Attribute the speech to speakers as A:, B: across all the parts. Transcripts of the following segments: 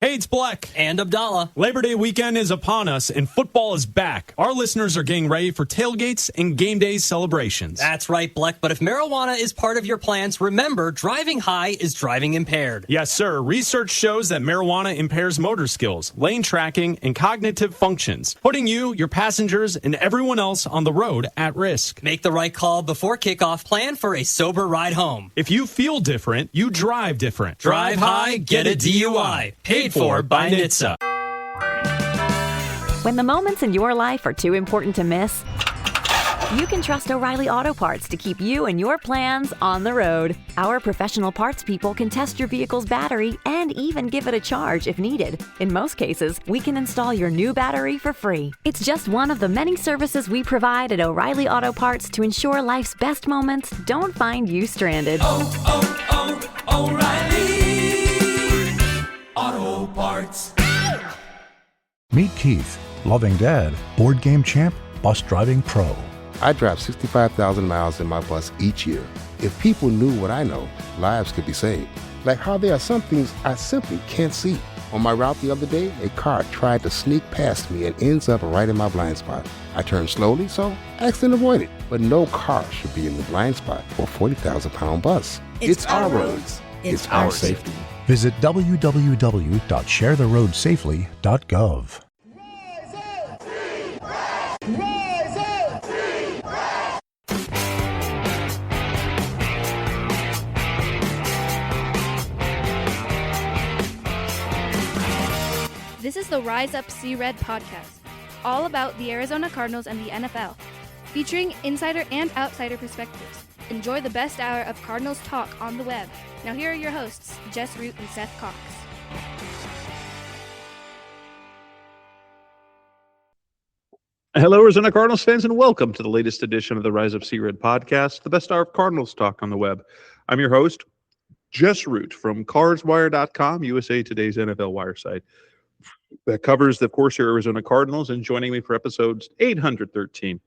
A: Hey, it's Black.
B: And Abdallah.
A: Labor Day weekend is upon us, and football is back. Our listeners are getting ready for tailgates and game day celebrations.
B: That's right, Black. But if marijuana is part of your plans, remember, driving high is driving impaired.
A: Yes, sir. Research shows that marijuana impairs motor skills, lane tracking, and cognitive functions, putting you, your passengers, and everyone else on the road at risk.
B: Make the right call before kickoff. Plan for a sober ride home.
A: If you feel different, you drive different.
B: Drive high, get a DUI. Paid for by NHTSA.
C: When the moments in your life are too important to miss, you can trust O'Reilly Auto Parts to keep you and your plans on the road. Our professional parts people can test your vehicle's battery and even give it a charge if needed. In most cases, we can install your new battery for free. It's just one of the many services we provide at O'Reilly Auto Parts to ensure life's best moments don't find you stranded.
D: Auto Parts.
E: Meet Keith, loving dad, board game champ, bus driving pro.
F: I drive 65,000 miles in my bus each year. If people knew what I know, lives could be saved. Like how there are some things I simply can't see. On my route the other day, a car tried to sneak past me and ends up right in my blind spot. I turned slowly, so accident avoided. But no car should be in the blind spot for a 40,000-pound bus. It's our roads. It's our safety.
E: Visit www.sharetheroadsafely.gov.
G: This is the Rise Up See Red podcast, all about the Arizona Cardinals and the NFL, featuring insider and outsider perspectives. Enjoy the best hour of Cardinals talk on the web. Now here are your hosts, Jess Root and Seth Cox.
H: Hello, Arizona Cardinals fans, and welcome to the latest edition of the Rise Up See Red podcast, the best hour of Cardinals talk on the web. I'm your host, Jess Root from CardsWire.com, USA Today's NFL Wire site that covers, of course, your Arizona Cardinals. And joining me for episodes 813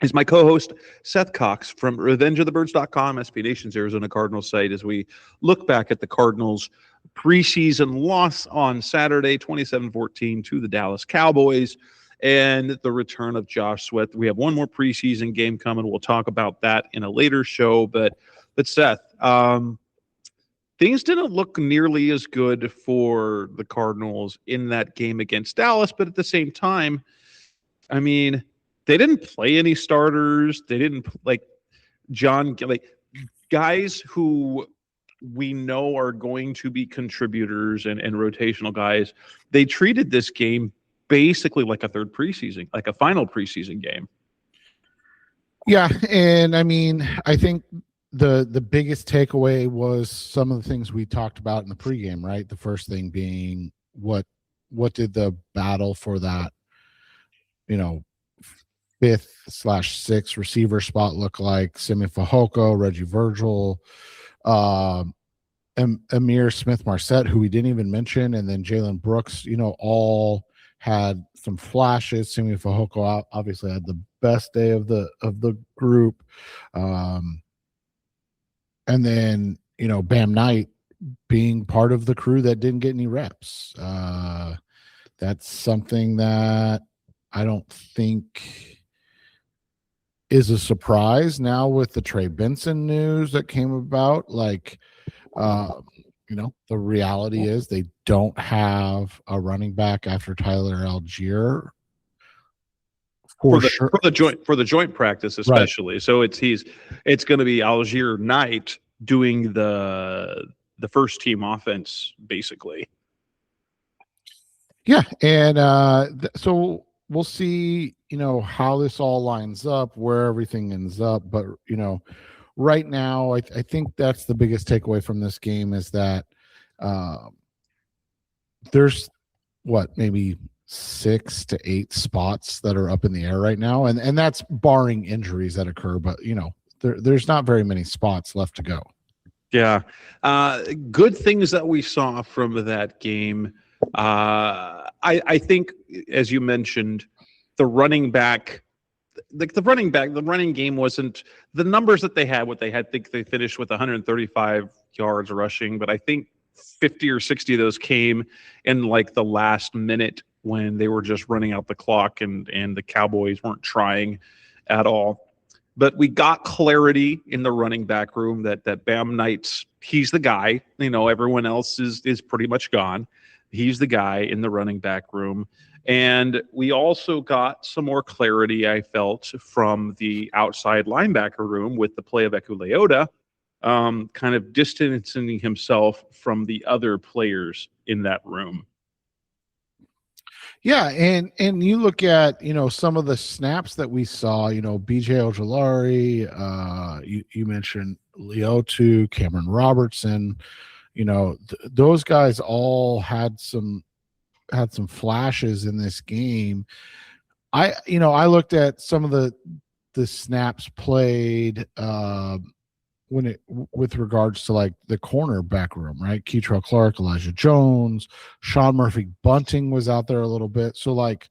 H: is my co-host, Seth Cox from RevengeOfTheBirds.com, SB Nation's Arizona Cardinals site, as we look back at the Cardinals' preseason loss on Saturday, 27-14 to the Dallas Cowboys, and the return of Josh Sweat. We have one more preseason game coming. We'll talk about that in a later show. But Seth, things didn't look nearly as good for the Cardinals in that game against Dallas, but at the same time, I mean, they didn't play any starters. They didn't guys who we know are going to be contributors and rotational guys. They treated this game basically like a third preseason, like a final preseason game.
I: Yeah, and I mean, I think the biggest takeaway was some of the things we talked about in the pregame, right? The first thing being what did the battle for that, 5th/6th receiver spot look like? Simi Fehoko, Reggie Virgil, Amir Smith-Marset, who we didn't even mention, and then Jalen Brooks, all had some flashes. Simi Fehoko obviously had the best day of the group. And then, Bam Knight being part of the crew that didn't get any reps. That's something that I don't think is a surprise now with the Trey Benson news that came about. The reality is they don't have a running back after Tyler Algier for
H: the joint practice, especially. Right. So it's going to be Algier Knight doing the first team offense, basically.
I: Yeah, and so we'll see, how this all lines up, where everything ends up. But right now, I think that's the biggest takeaway from this game is that there's maybe 6 to 8 spots that are up in the air right now, and that's barring injuries that occur. But there's not very many spots left to go.
H: Yeah, good things that we saw from that game. I think, as you mentioned, the running game wasn't the numbers that they had. What they had, I think they finished with 135 yards rushing, but I think 50 or 60 of those came in like the last minute when they were just running out the clock and the Cowboys weren't trying at all. But we got clarity in the running back room that Bam Knight's, he's the guy. Everyone else is pretty much gone. He's the guy in the running back room. And we also got some more clarity, I felt, from the outside linebacker room with the play of Ekuleota, kind of distancing himself from the other players in that room.
I: Yeah, and you look at, some of the snaps that we saw, BJ Ojulari, you mentioned Leotu, Cameron Robertson, those guys all had some flashes in this game. I looked at some of the snaps played with regards to like the cornerback room, right? Keitrell Clark, Elijah Jones, Sean Murphy Bunting was out there a little bit. So like,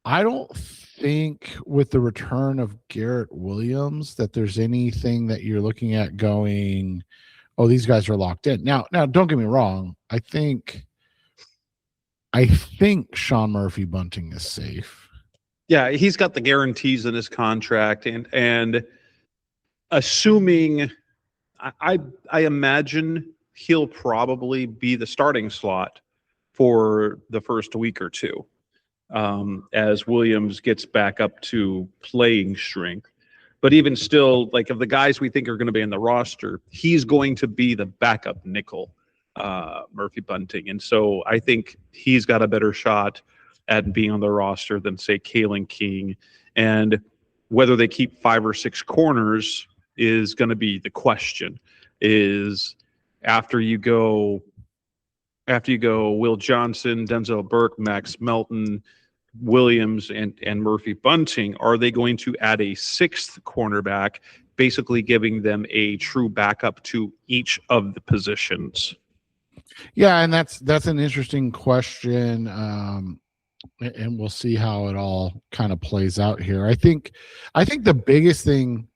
I: I don't think with the return of Garrett Williams that there's anything that you're looking at going, oh, these guys are locked in. Now don't get me wrong. I think Sean Murphy Bunting is safe.
H: Yeah, he's got the guarantees in his contract, and assuming, I imagine he'll probably be the starting slot for the first week or two, as Williams gets back up to playing strength. But even still, like of the guys we think are going to be in the roster, he's going to be the backup nickel, Murphy Bunting. And so I think he's got a better shot at being on the roster than, say, Kalen King. And whether they keep 5 or 6 corners is going to be the question. Is after you go Will Johnson, Denzel Burke, Max Melton, Williams, and Murphy Bunting, are they going to add a 6th cornerback, basically giving them a true backup to each of the positions?
I: Yeah, and that's an interesting question, and we'll see how it all kind of plays out here. I think the biggest thing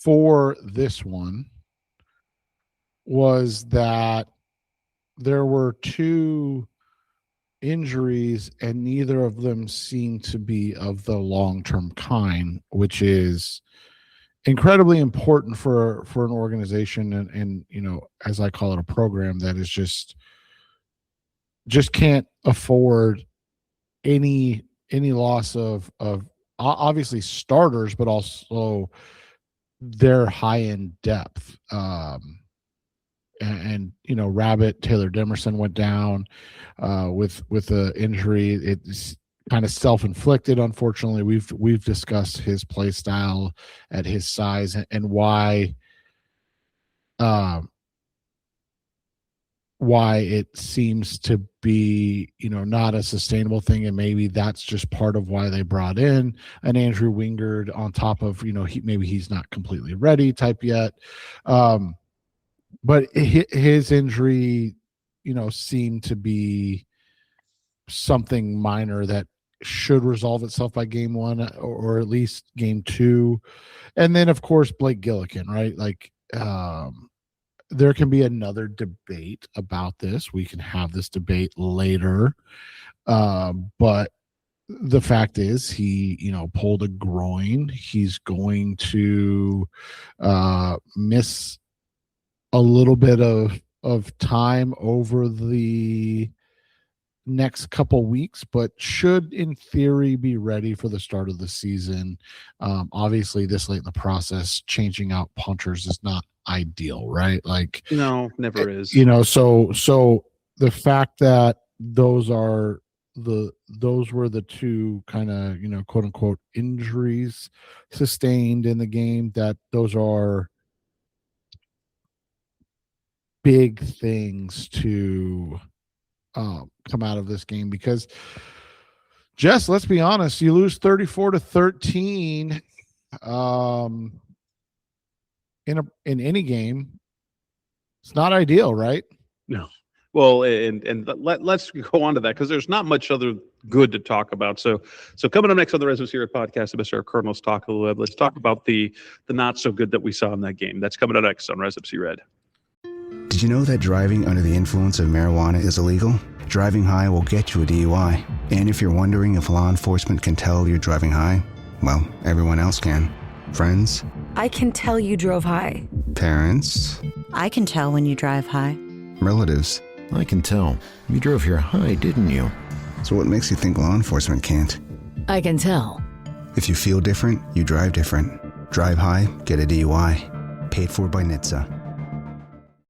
I: for this one was that there were 2 injuries and neither of them seemed to be of the long-term kind, which is incredibly important for an organization and as I call it, a program that is just can't afford any loss of obviously starters, but also their high-end depth. And Rabbit, Taylor Demerson went down with an injury. It's kind of self-inflicted, unfortunately. We've discussed his play style at his size and why it seems to be not a sustainable thing, and maybe that's just part of why they brought in an Andrew Wingard on top of maybe he's not completely ready type yet. But his injury, seemed to be something minor that should resolve itself by game 1 or at least game 2. And then, of course, Blake Gillikin, right? Like, there can be another debate about this. We can have this debate later. But the fact is he, pulled a groin. He's going to miss a little bit of time over the next couple weeks, but should in theory be ready for the start of the season. Obviously this late in the process, changing out punters is not ideal, right? Like,
H: no, never is.
I: So the fact that those were the 2 kind of, quote unquote injuries sustained in the game, that those are big things to come out of this game, because Jess, let's be honest, you lose 34-13 in any game. It's not ideal, right?
H: No. Well, and let's go on to that, because there's not much other good to talk about. So coming up next on the Res of Sierra podcast, the Best Our Cardinals Talk of the Web, let's talk about the not so good that we saw in that game. That's coming up next on Res of Sierra.
D: Did you know that driving under the influence of marijuana is illegal? Driving high will get you a DUI. And if you're wondering if law enforcement can tell you're driving high, well, everyone else can. Friends?
J: I can tell you drove high.
D: Parents?
J: I can tell when you drive high.
D: Relatives?
K: I can tell. You drove here high, didn't you?
D: So what makes you think law enforcement can't?
J: I can tell.
D: If you feel different, you drive different. Drive high, get a DUI. Paid for by NHTSA.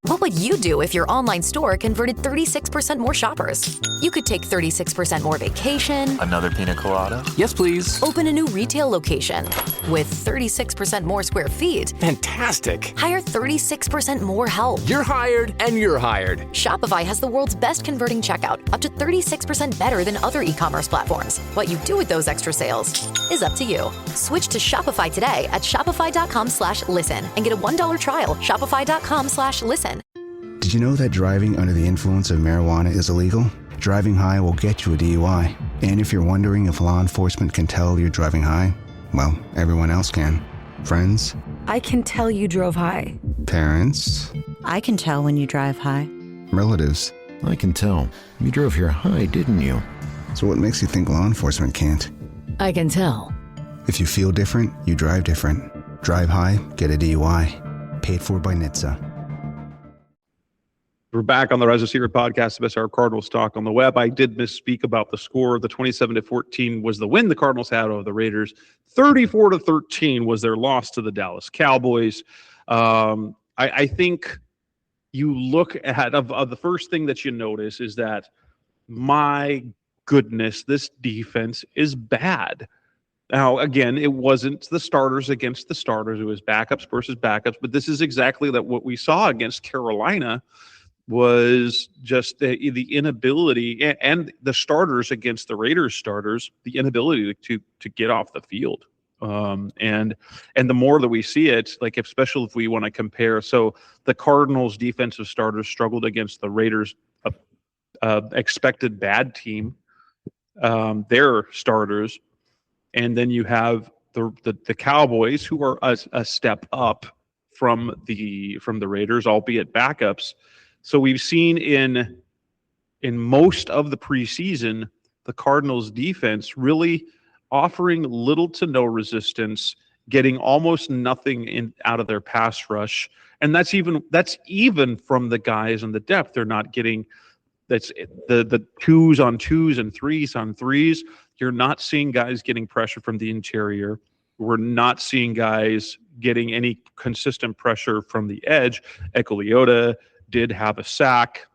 L: What would you do if your online store converted 36% more shoppers? You could take 36% more vacation.
M: Another pina colada? Yes, please.
L: Open a new retail location with 36% more square feet.
M: Fantastic.
L: Hire 36% more help.
M: You're hired and you're hired.
L: Shopify has the world's best converting checkout, up to 36% better than other e-commerce platforms. What you do with those extra sales is up to you. Switch to Shopify today at shopify.com/listen and get a $1 trial. Shopify.com/listen.
D: Did you know that driving under the influence of marijuana is illegal? Driving high will get you a DUI. And if you're wondering if law enforcement can tell you're driving high, well, everyone else can. Friends?
J: I can tell you drove high.
D: Parents?
J: I can tell when you drive high.
D: Relatives?
K: I can tell. You drove here high, didn't you?
D: So what makes you think law enforcement can't?
J: I can tell.
D: If you feel different, you drive different. Drive high, get a DUI. Paid for by NHTSA.
H: We're back on the Rise of Secret podcast, the Best Our Cardinals Talk on the Web. I did misspeak about the score. The 27-14 was the win the Cardinals had over the Raiders. 34-13 was their loss to the Dallas Cowboys. I think you look at of the first thing that you notice is that, my goodness, this defense is bad. Now, again, it wasn't the starters against the starters. It was backups versus backups. But this is exactly what we saw against Carolina, was just the inability, and the starters against the Raiders starters, the inability to get off the field. And the more that we see it, like especially if we want to compare, so the Cardinals defensive starters struggled against the Raiders expected bad team, their starters, and then you have the Cowboys, who are a step up from the Raiders, albeit backups. So we've seen in most of the preseason, the Cardinals defense really offering little to no resistance, getting almost nothing out of their pass rush. And that's even from the guys in the depth. They're not getting, that's the 2s on 2s and 3s on 3s. You're not seeing guys getting pressure from the interior. We're not seeing guys getting any consistent pressure from the edge. Ekoliota did have a sack.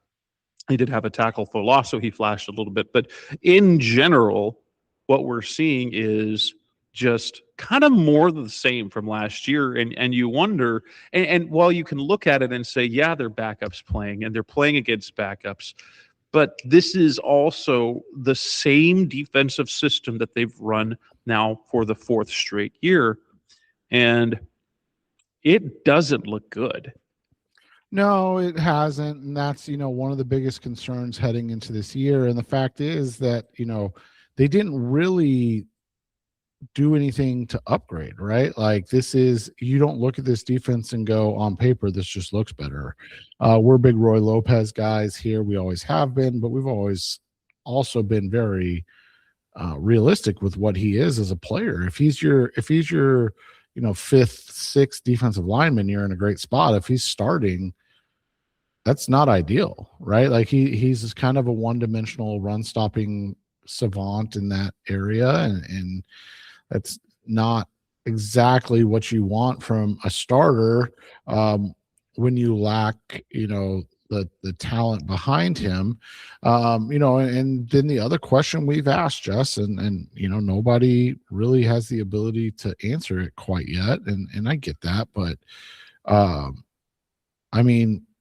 H: He did have a tackle for loss, so he flashed a little bit. But in general, what we're seeing is just kind of more of the same from last year. And you wonder, and while you can look at it and say, yeah, they're backups playing, and they're playing against backups, but this is also the same defensive system that they've run now for the 4th straight year. And it doesn't look good.
I: No, it hasn't. And that's, one of the biggest concerns heading into this year. And the fact is that, they didn't really do anything to upgrade, right? Like, you don't look at this defense and go, on paper, this just looks better. We're big Roy Lopez guys here. We always have been, but we've always also been very realistic with what he is as a player. If he's your 5th, 6th defensive lineman, you're in a great spot. If he's starting, that's not ideal, right? Like he's kind of a one-dimensional run-stopping savant in that area, and that's not exactly what you want from a starter when you lack, the talent behind him. And then the other question we've asked, Jess, and nobody really has the ability to answer it quite yet, and I get that, but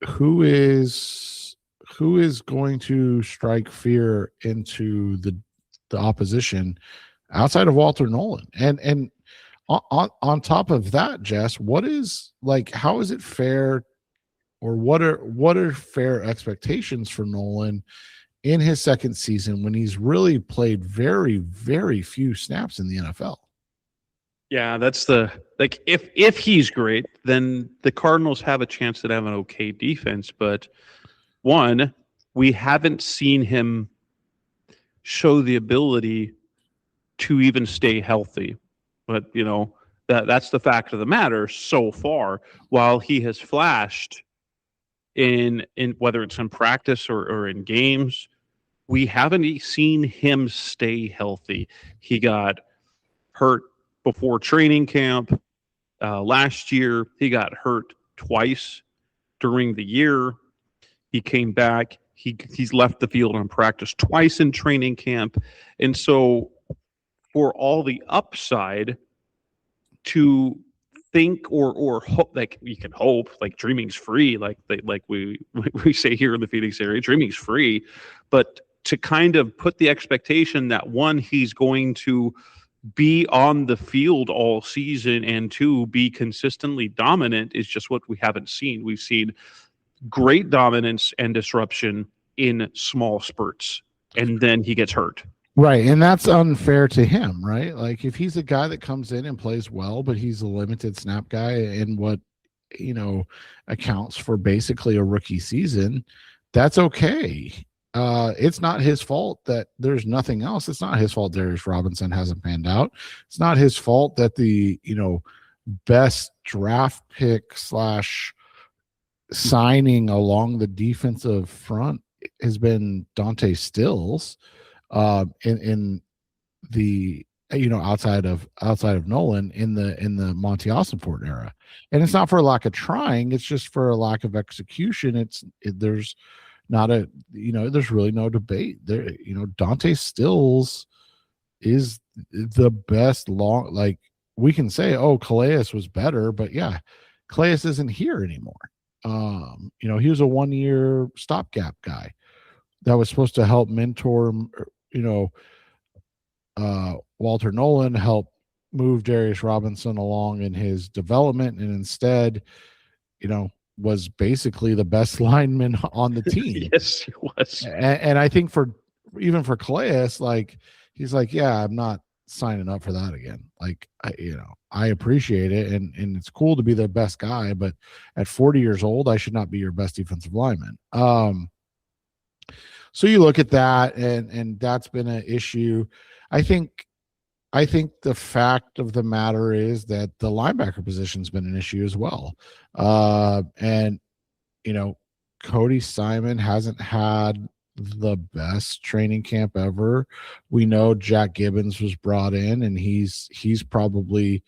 I: who is going to strike fear into the opposition outside of Walter Nolan? And on top of that, Jess, how is it fair, or what are fair expectations for Nolan in his second season when he's really played very, very few snaps in the NFL.
H: Yeah, that's if he's great, then the Cardinals have a chance to have an okay defense. But one, we haven't seen him show the ability to even stay healthy. But that's the fact of the matter so far. While he has flashed in whether it's in practice or in games, we haven't seen him stay healthy. He got hurt before training camp last year. He got hurt twice during the year. He came back. He's left the field on practice twice in training camp. And so for all the upside to think or hope, like we can hope, like dreaming's free, like we say here in the Phoenix area, dreaming's free. But to kind of put the expectation that one, he's going to be on the field all season, and two, be consistently dominant is just what we haven't seen. We've seen great dominance and disruption in small spurts, and then he gets hurt.
I: Right, and that's unfair to him, right? Like if he's a guy that comes in and plays well, but he's a limited snap guy in what, accounts for basically a rookie season, that's okay. It's not his fault that there's nothing else. It's not his fault Darius Robinson hasn't panned out. It's not his fault that the, best draft pick / signing along the defensive front has been Dante Stills in the, outside of Nolan in the Monty Ossenfort era. And it's not for a lack of trying. It's just for a lack of execution. There's not a, there's really no debate there. Dante Stills is the best we can say, oh, Calais was better, but yeah, Calais isn't here anymore. He was a 1-year stopgap guy that was supposed to help mentor, Walter Nolan, help move Darius Robinson along in his development, and instead, was basically the best lineman on the team.
H: Yes, he was.
I: And I think for Calais, he's like, yeah, I'm not signing up for that again. I appreciate it, and it's cool to be the best guy, but at 40 years old, I should not be your best defensive lineman. So you look at that, and that's been an issue. I think the fact of the matter is that the linebacker position's been an issue as well. And Cody Simon hasn't had the best training camp ever. We know Jack Gibbons was brought in, and he's probably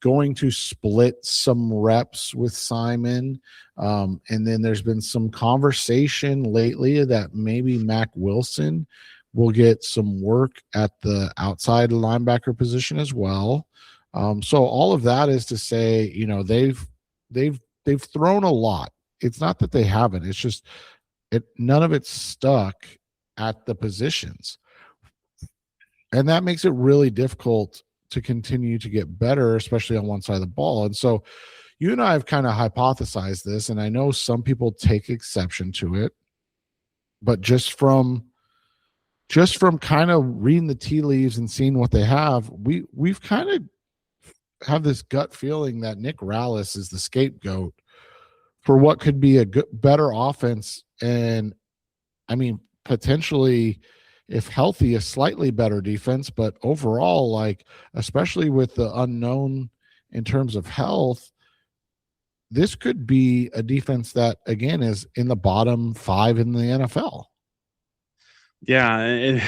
I: going to split some reps with Simon. And then there's been some conversation lately that maybe Mac Wilson will get some work at the outside linebacker position as well. So all of that is to say, they've thrown a lot. It's not that they haven't. It's just none of it's stuck at the positions. And that makes it really difficult to continue to get better, especially on one side of the ball. And so you and I have kind of hypothesized this, and I know some people take exception to it, but just from kind of reading the tea leaves and seeing what they have, we've kind of have this gut feeling that Nick Rallis is the scapegoat for what could be a better offense. And I mean, potentially, if healthy, a slightly better defense, but overall, especially with the unknown in terms of health, this could be a defense that, again, is in the bottom 5 in the NFL.
H: Yeah, and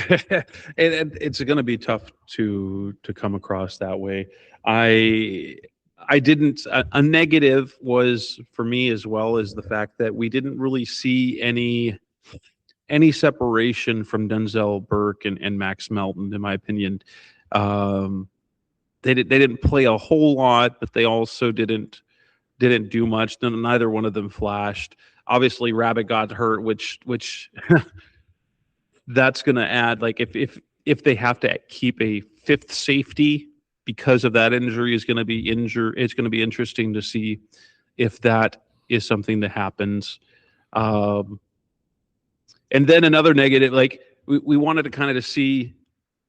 H: it's going to be tough to come across that way. I didn't. A negative was for me as well as the fact that we didn't really see any separation from Denzel Burke and Max Melton, in my opinion. They didn't play a whole lot, but they also didn't do much. Neither one of them flashed. Obviously, Rabbit got hurt, which that's going to add. If they have to keep a fifth safety because of that injury, is going to be injured. It's going to be interesting to see if that is something that happens. And then another negative, like we wanted to kind of see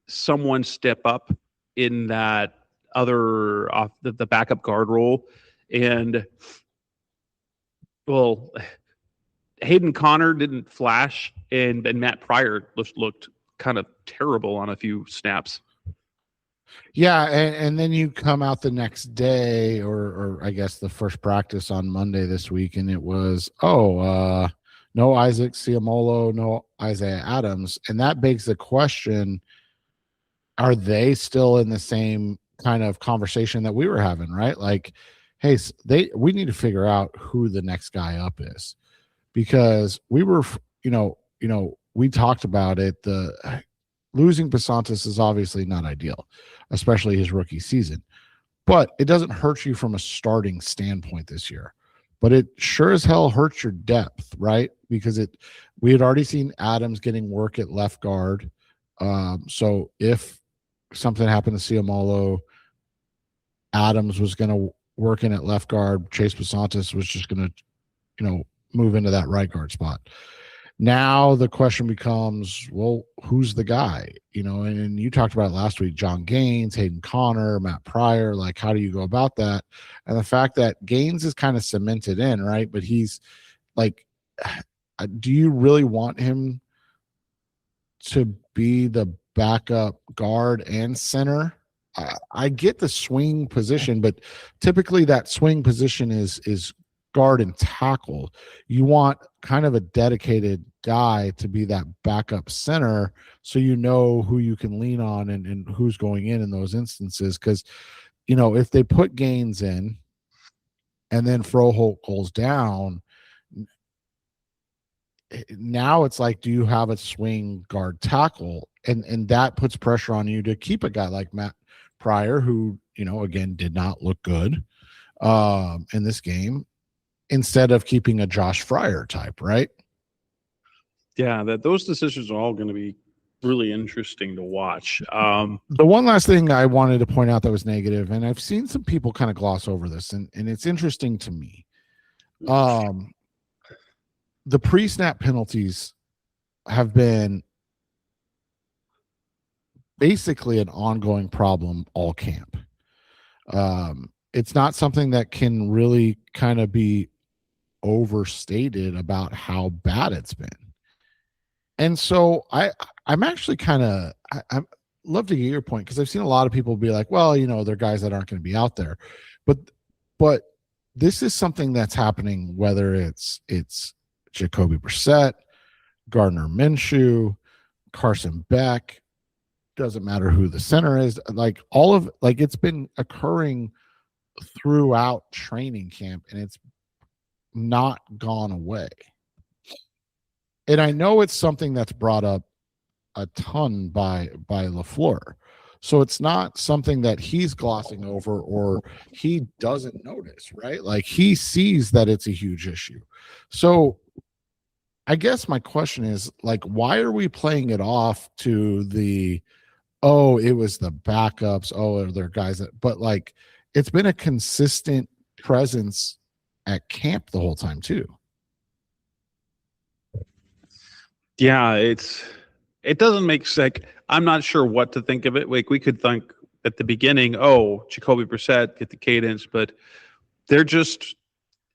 H: someone step up in that other off the backup guard role. And well, Hayden Connor didn't flash, and Matt Pryor looked kind of terrible on a few snaps.
I: Yeah, and then you come out the next day, or I guess the first practice on Monday this week, and it was, no Isaac Ciamolo, no Isaiah Adams. And that begs the question, are they still in the same kind of conversation that we were having, right? Like, hey, we need to figure out who the next guy up is, because we were, we talked about it. The losing Pasantis is obviously not ideal, especially his rookie season, but it doesn't hurt you from a starting standpoint this year. But it sure as hell hurts your depth, right? Because we had already seen Adams getting work at left guard. So if something happened to Ciamolo, Adams was going to work in at left guard. Chase Pasantis was just going to, move into that right guard spot. Now the question becomes, well, who's the guy? And you talked about it last week, John Gaines, Hayden Connor, Matt Pryor. Like, how do you go about that? And the fact that Gaines is kind of cemented in, right? But he's like, do you really want him to be the backup guard and center? I get the swing position, but typically that swing position is guard and tackle. You want kind of a dedicated guy to be that backup center, so you know who you can lean on and who's going in those instances. Because if they put Gaines in and then Froholt goes down, now it's like, do you have a swing guard tackle? And that puts pressure on you to keep a guy like Matt Pryor, who again did not look good in this game, instead of keeping a Josh Fryer type, right?
H: Yeah, those decisions are all going to be really interesting to watch.
I: The one last thing I wanted to point out that was negative, and I've seen some people kind of gloss over this, and it's interesting to me. The pre-snap penalties have been basically an ongoing problem all camp. It's not something that can really kind of be overstated about how bad it's been. And so I'm actually I love to get your point, because I've seen a lot of people be like, well, they're guys that aren't going to be out there. But this is something that's happening, whether it's Jacoby Brissett, Gardner Minshew, Carson Beck, doesn't matter who the center is, it's been occurring throughout training camp, and it's not gone away. And I know it's something that's brought up a ton by LaFleur. So it's not something that he's glossing over or he doesn't notice, right? Like, he sees that it's a huge issue. So I guess my question is, like, why are we playing it off to it was the backups, they're guys that, but like, it's been a consistent presence at camp the whole time too.
H: Yeah, it doesn't make sense. I'm not sure what to think of it. Like, we could think at the beginning, Jacoby Brissett, get the cadence, but they're just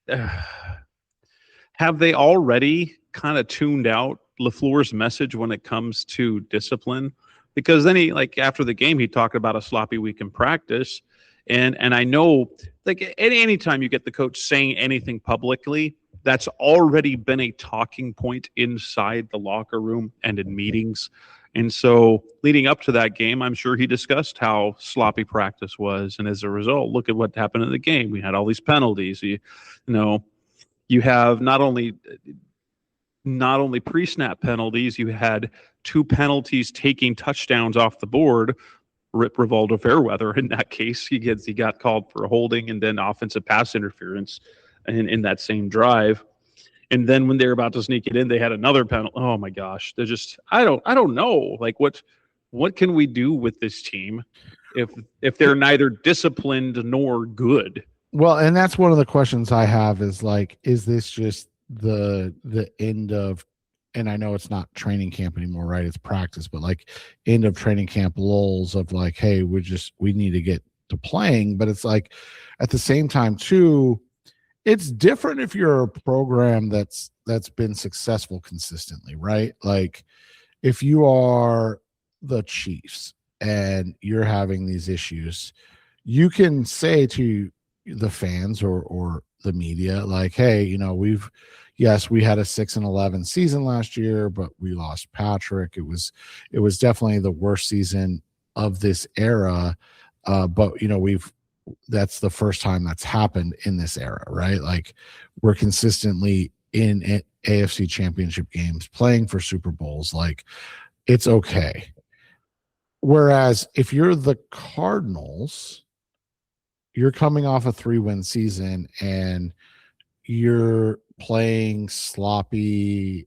H: have they already kind of tuned out LaFleur's message when it comes to discipline? Because then after the game, he talked about a sloppy week in practice. And I know, like, any time you get the coach saying anything publicly, that's already been a talking point inside the locker room and in meetings. And so leading up to that game, I'm sure he discussed how sloppy practice was. And as a result, look at what happened in the game. We had all these penalties. You have not only pre-snap penalties, you had 2 penalties taking touchdowns off the board. Rip Rivaldo Fairweather in that case. He got called for holding and then offensive pass interference in that same drive. And then when they were about to sneak it in, they had another penalty. Oh my gosh. They're just, I don't know. Like, what can we do with this team if they're neither disciplined nor good?
I: Well, and that's one of the questions I have is, like, is this just the end of and I know it's not training camp anymore, right? It's practice, but like end of training camp lulls of like, hey, we need to get to playing. But it's like at the same time too, it's different if you're a program that's been successful consistently, right? Like if you are the Chiefs and you're having these issues, you can say to the fans or the media, like, hey, you know, we had a 6-11 season last year, but we lost Patrick. It was definitely the worst season of this era. But you know, that's the first time that's happened in this era, right? Like we're consistently in AFC championship games, playing for Super Bowls. Like it's okay. Whereas if you're the Cardinals, you're coming off a 3-win season and you're playing sloppy,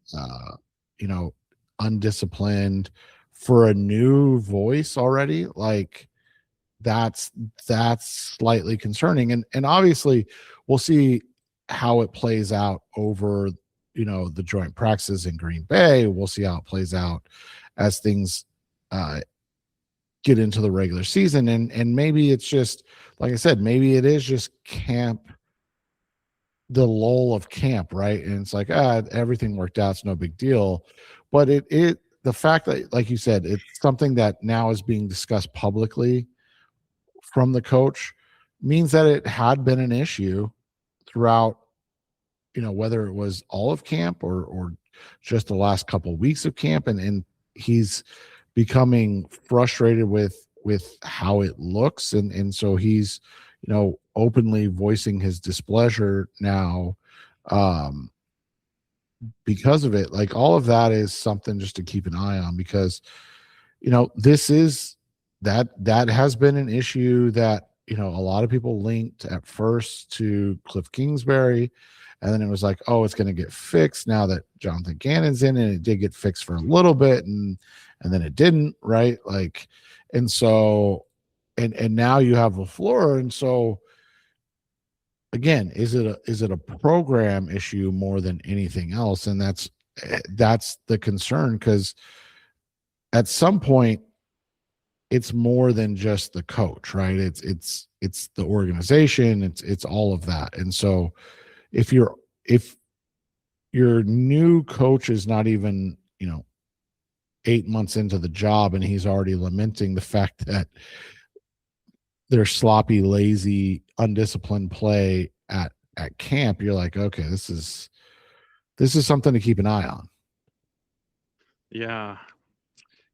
I: undisciplined for a new voice already. Like that's slightly concerning. And obviously we'll see how it plays out over, the joint practices in Green Bay. We'll see how it plays out as things get into the regular season. And maybe it's just, like I said, maybe it is just camp, the lull of camp, right? And it's like, everything worked out. It's no big deal. But the fact that, like you said, it's something that now is being discussed publicly from the coach means that it had been an issue throughout, whether it was all of camp or just the last couple of weeks of camp. And he's becoming frustrated with how it looks. And so he's, openly voicing his displeasure now because of it. Like all of that is something just to keep an eye on, because, this is that has been an issue that, a lot of people linked at first to Cliff Kingsbury. And then it was like, oh, it's going to get fixed now that Jonathan Gannon's in, and it did get fixed for a little bit. And then it didn't, right? Like, and so, and now you have LaFleur. And so again, is it a program issue more than anything else? And that's the concern, because at some point it's more than just the coach, right? It's the organization, it's all of that. And so if your new coach is not even, 8 months into the job and he's already lamenting the fact that there's sloppy, lazy, undisciplined play at camp, you're like, okay, this is something to keep an eye on.
H: Yeah.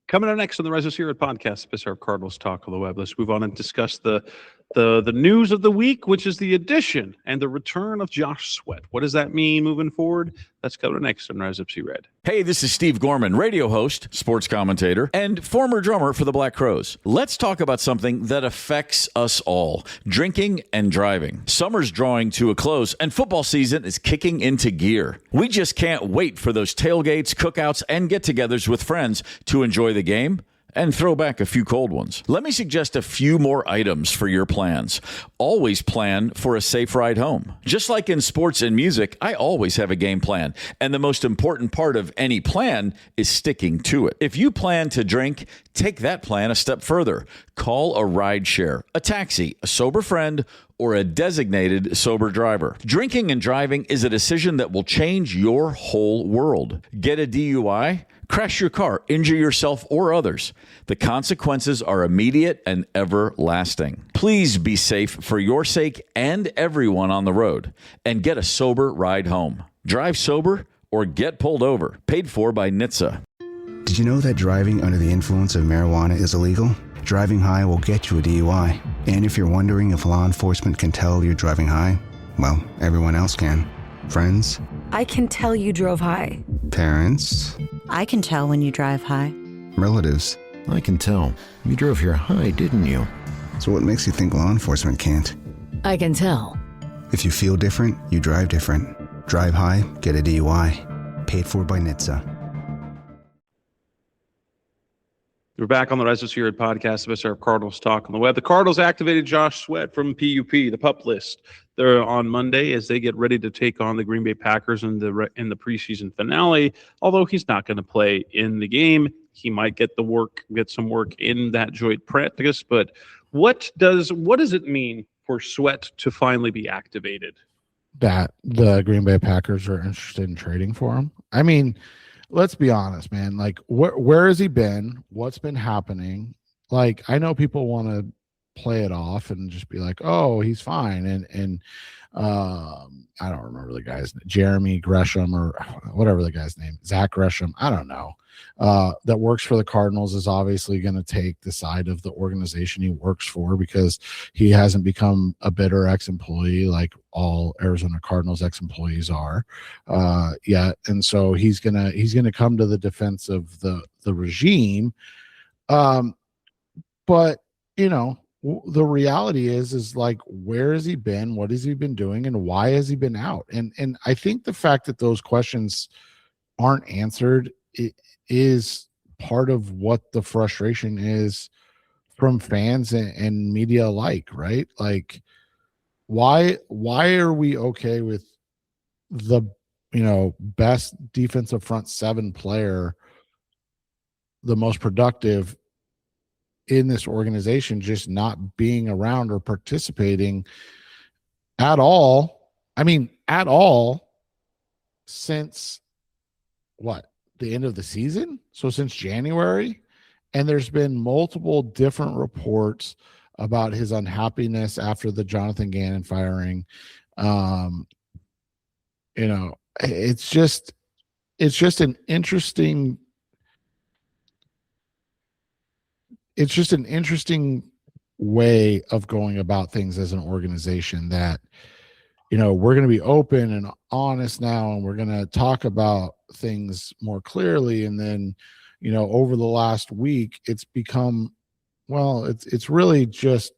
H: Coming up next on the Rise of Seared podcast, Bizarre Cardinals Talk on the Web. Let's move on and discuss the news of the week, which is the addition and the return of Josh Sweat. What does that mean moving forward? That's coming next on Rise Up See Red.
N: Hey, this is Steve Gorman, radio host, sports commentator, and former drummer for the Black Crowes. Let's talk about something that affects us all: drinking and driving. Summer's drawing to a close, and football season is kicking into gear. We just can't wait for those tailgates, cookouts, and get-togethers with friends to enjoy the game and throw back a few cold ones. Let me suggest a few more items for your plans. Always plan for a safe ride home. Just like in sports and music, I always have a game plan, and the most important part of any plan is sticking to it. If you plan to drink, take that plan a step further. Call a rideshare, a taxi, a sober friend, or a designated sober driver. Drinking and driving is a decision that will change your whole world. Get a DUI? Crash your car, injure yourself or others. The consequences are immediate and everlasting. Please be safe for your sake and everyone on the road, and get a sober ride home. Drive sober or get pulled over. Paid for by NHTSA.
D: Did you know that driving under the influence of marijuana is illegal? Driving high will get you a DUI. And if you're wondering if law enforcement can tell you're driving high, well, everyone else can. Friends?
J: I can tell you drove high.
D: Parents?
J: I can tell when you drive high.
D: Relatives?
K: I can tell. You drove here high, didn't you?
D: So what makes you think law enforcement can't?
J: I can tell.
D: If you feel different, you drive different. Drive high, get a DUI. Paid for by NHTSA.
H: We're back on the Rise of Seared podcast, the best of Cardinals talk on the web. The Cardinals activated Josh Sweat from PUP, the PUP list. They're on Monday as they get ready to take on the Green Bay Packers in the preseason finale. Although he's not going to play in the game, he might get some work in that joint practice. But what does it mean for Sweat to finally be activated?
I: That the Green Bay Packers are interested in trading for him. I mean, let's be honest, man. Like, where has he been? What's been happening? Like, I know people want to play it off and just be like, "Oh, he's fine," and I don't remember the guy's name, Jeremy Gresham or whatever the guy's name, Zach Gresham. I don't know. That works for the Cardinals is obviously going to take the side of the organization he works for because he hasn't become a bitter ex-employee like all Arizona Cardinals ex-employees are yet, and so he's gonna come to the defense of the regime. But the reality is like, where has he been? What has he been doing? And why has he been out? And I think the fact that those questions aren't answered is part of what the frustration is from fans and media alike, right? Like, why are we okay with the best defensive front seven player, the most productive in this organization, just not being around or participating at all? I mean, at all since what? The end of the season? So since January? And there's been multiple different reports about his unhappiness after the Jonathan Gannon firing. It's just an interesting way of going about things as an organization that, we're going to be open and honest now, and we're going to talk about things more clearly. And then, over the last week, it's become, it's really just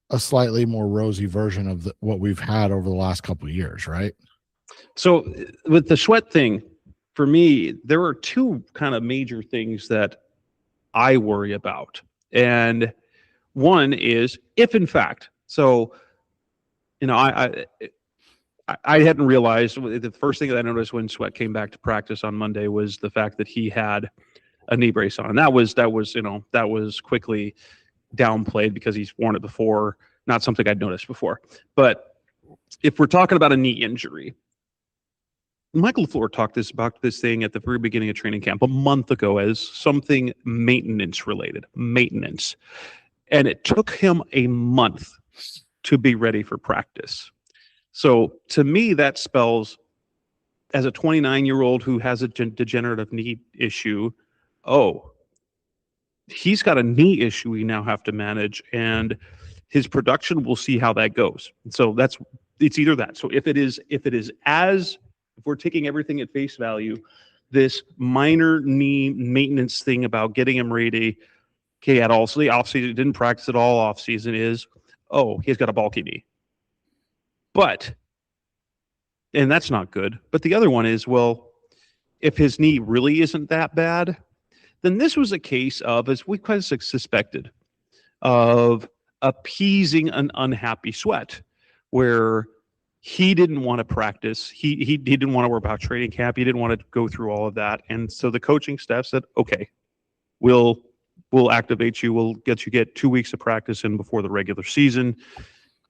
I: a slightly more rosy version of what we've had over the last couple of years, right?
H: So with the Sweat thing, for me, there are two kind of major things that I worry about. And one is if in fact, I hadn't realized, the first thing that I noticed when Sweat came back to practice on Monday was the fact that he had a knee brace on. And that was quickly downplayed because he's worn it before, not something I'd noticed before. But if we're talking about a knee injury, Michael LaFleur talked about this thing at the very beginning of training camp a month ago as something maintenance related. And it took him a month to be ready for practice. So to me, that spells, as a 29-year-old who has a degenerative knee issue, he's got a knee issue we now have to manage, and his production, we'll see how that goes. So it's either that. So if we're taking everything at face value, this minor knee maintenance thing about getting him ready, at all. So the offseason, didn't practice at all offseason is, he's got a bulky knee. And that's not good. But the other one is, if his knee really isn't that bad, then this was a case of, as we kind of suspected, of appeasing an unhappy Sweat, where he didn't want to practice. He didn't want to worry about training camp. He didn't want to go through all of that. And so the coaching staff said, okay, we'll activate you. We'll get 2 weeks of practice in before the regular season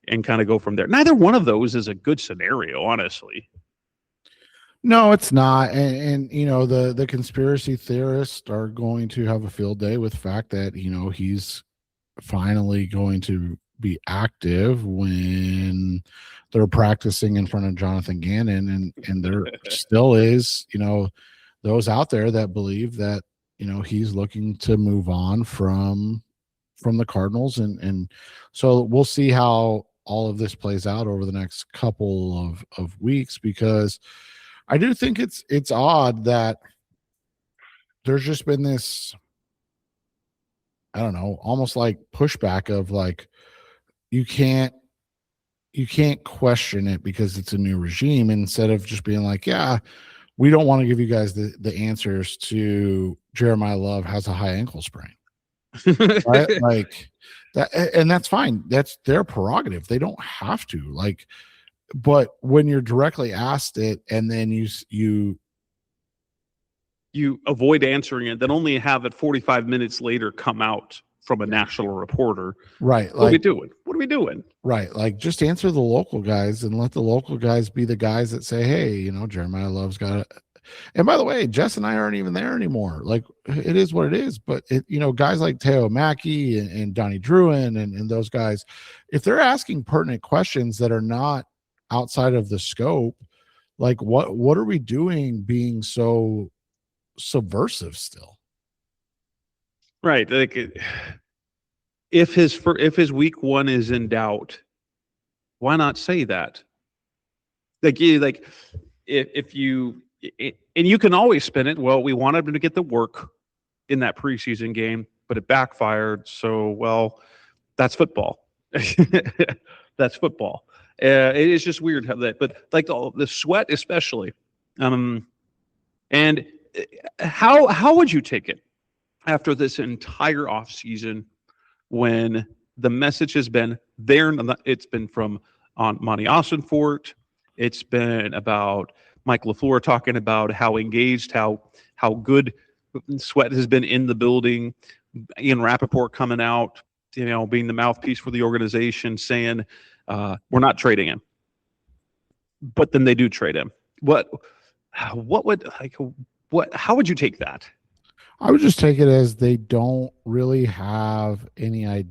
H: and kind of go from there. Neither one of those is a good scenario, honestly.
I: No, it's not. And the conspiracy theorists are going to have a field day with the fact that, he's finally going to be active when they're practicing in front of Jonathan Gannon. And there still is, those out there that believe that, he's looking to move on from the Cardinals. And so we'll see how all of this plays out over the next couple of weeks, because I do think it's odd that there's just been this, I don't know, almost like pushback of like, you can't question it because it's a new regime, instead of just being like, yeah, we don't want to give you guys the answers to Jeremiah Love has a high ankle sprain. Right? Like that, and that's fine. That's their prerogative. They don't have to. Like, but when you're directly asked it, and then you
H: avoid answering it, then only have it 45 minutes later come out from a national reporter.
I: Right.
H: What are we doing? What are we doing?
I: Right. Like, just answer the local guys and let the local guys be the guys that say, hey, Jeremiah Love's got it. And by the way, Jess and I aren't even there anymore. Like, it is what it is. But guys like Teo Mackey and Donnie Druin and those guys, if they're asking pertinent questions that are not outside of the scope, like what are we doing being so subversive still?
H: Right. Like, if his week 1 is in doubt, why not say that? If you and you can always spin it. Well, we wanted him to get the work in that preseason game, but it backfired. So, well, that's football. That's football. It is just weird how that, but like the sweat especially. And how would you take it after this entire offseason when the message has been there? It's been from Monty Ossenfort. It's been about Mike LaFleur talking about how engaged, how good Sweat has been in the building. Ian Rappaport coming out, being the mouthpiece for the organization, saying we're not trading him. But then they do trade him. How would you take that?
I: I would just take it as they don't really have any idea,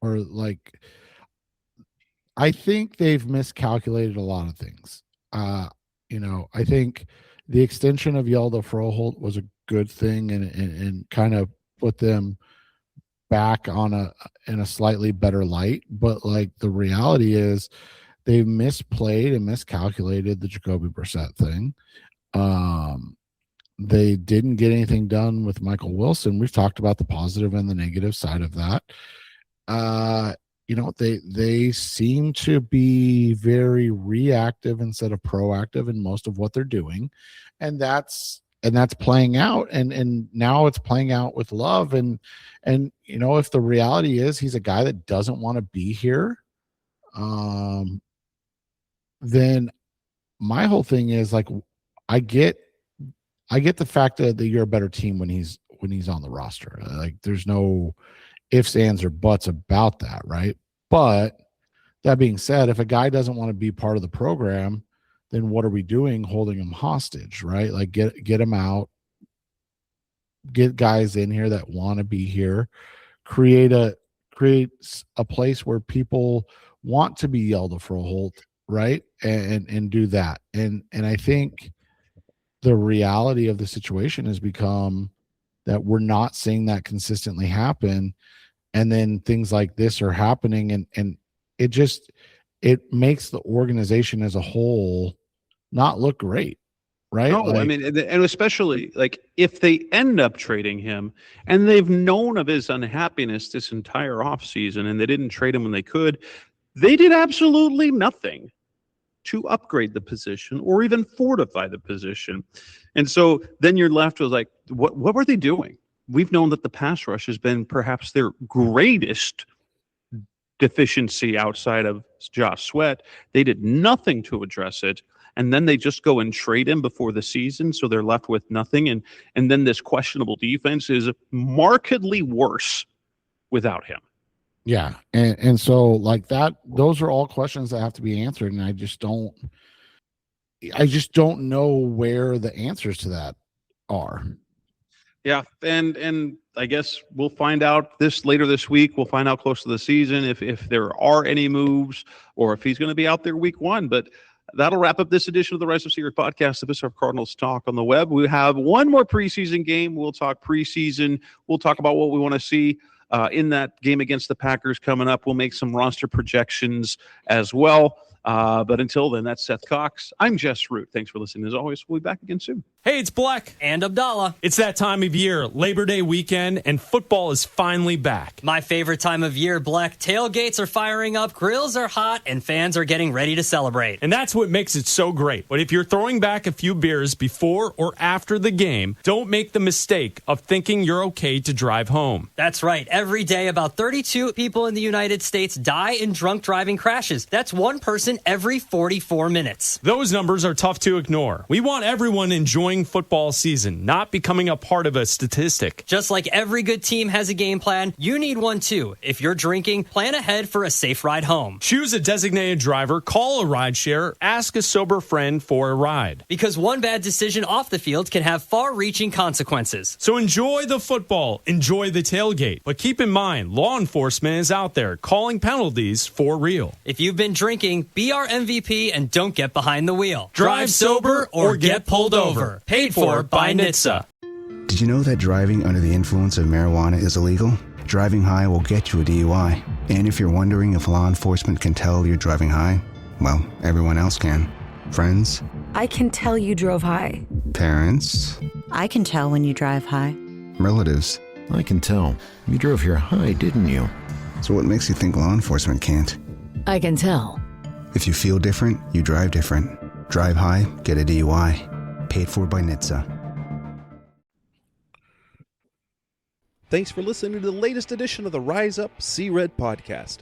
I: or like, I think they've miscalculated a lot of things. I think the extension of Yelda Froholt was a good thing and kind of put them back in a slightly better light. But like, the reality is they misplayed and miscalculated the Jacoby Brissett thing. They didn't get anything done with Michael Wilson. We've talked about the positive and the negative side of that. They seem to be very reactive instead of proactive in most of what they're doing. And that's playing out. And now it's playing out with Love. And if the reality is he's a guy that doesn't want to be here, then my whole thing is like, I get the fact that you're a better team when he's on the roster. Like, there's no ifs, ands, or buts about that, right? But that being said, if a guy doesn't want to be part of the program, then what are we doing holding him hostage, right? Like, get him out, get guys in here that want to be here, create a place where people want to be Yelda Froholt, right? And do that. And I think the reality of the situation has become that we're not seeing that consistently happen. And then things like this are happening, and it makes the organization as a whole not look great, right?
H: No, I mean, and especially like if they end up trading him and they've known of his unhappiness this entire offseason and they didn't trade him when they could, they did absolutely nothing to upgrade the position or even fortify the position. And so then you're left with like, what were they doing? We've known that the pass rush has been perhaps their greatest deficiency outside of Josh Sweat. They did nothing to address it. And then they just go and trade him before the season. So they're left with nothing. And then this questionable defense is markedly worse without him.
I: Yeah. And so like that, those are all questions that have to be answered. And I just don't know where the answers to that are.
H: Yeah. And I guess we'll find out later this week. We'll find out close to the season if there are any moves or if he's going to be out there week 1. But that'll wrap up this edition of the Rise of Secret podcast, the best of Cardinals talk on the web. We have one more preseason game. We'll talk preseason. We'll talk about what we want to see in that game against the Packers coming up. We'll make some roster projections as well. But until then, that's Seth Cox. I'm Jess Root. Thanks for listening as always. We'll be back again soon.
A: Hey, it's Black.
B: And Abdallah.
A: It's that time of year, Labor Day weekend, and football is finally back.
B: My favorite time of year, Black. Tailgates are firing up, grills are hot, and fans are getting ready to celebrate.
A: And that's what makes it so great. But if you're throwing back a few beers before or after the game, don't make the mistake of thinking you're okay to drive home.
B: That's right. Every day, about 32 people in the United States die in drunk driving crashes. That's one person every 44 minutes.
A: Those numbers are tough to ignore. We want everyone enjoying football season, not becoming a part of a statistic.
B: Just like every good team has a game plan, you need one too. If you're drinking, plan ahead for a safe ride home.
A: Choose a designated driver, call a rideshare, ask a sober friend for a ride.
B: Because one bad decision off the field can have far-reaching consequences.
A: So enjoy the football, enjoy the tailgate, but keep in mind, law enforcement is out there calling penalties for real.
B: If you've been drinking, be our MVP and don't get behind the wheel.
A: Drive sober or get pulled over. Paid for by NHTSA.
D: Did you know that driving under the influence of marijuana is illegal? Driving high will get you a DUI. And if you're wondering if law enforcement can tell you're driving high, well, everyone else can. Friends?
J: I can tell you drove high.
D: Parents?
J: I can tell when you drive high.
D: Relatives?
K: I can tell. You drove here high, didn't you?
D: So what makes you think law enforcement can't?
J: I can tell.
D: If you feel different, you drive different. Drive high, get a DUI. Paid for by NHTSA.
O: Thanks for listening to the latest edition of the Rise Up, See Red podcast.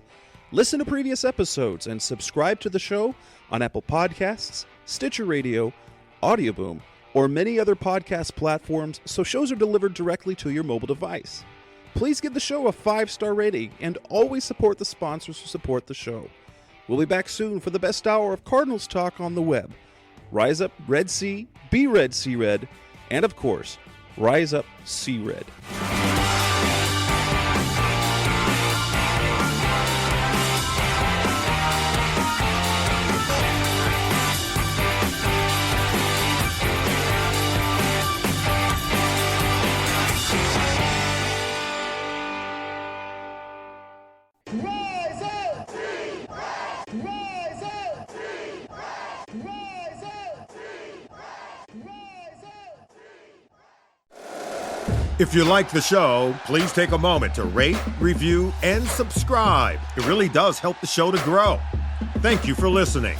O: Listen to previous episodes and subscribe to the show on Apple Podcasts, Stitcher Radio, Audioboom, or many other podcast platforms so shows are delivered directly to your mobile device. Please give the show a 5-star rating and always support the sponsors who support the show. We'll be back soon for the best hour of Cardinals talk on the web. Rise Up, Red Sea, Be Red, See Red, and of course, Rise Up, See Red.
P: If you like the show, please take a moment to rate, review, and subscribe. It really does help the show to grow. Thank you for listening.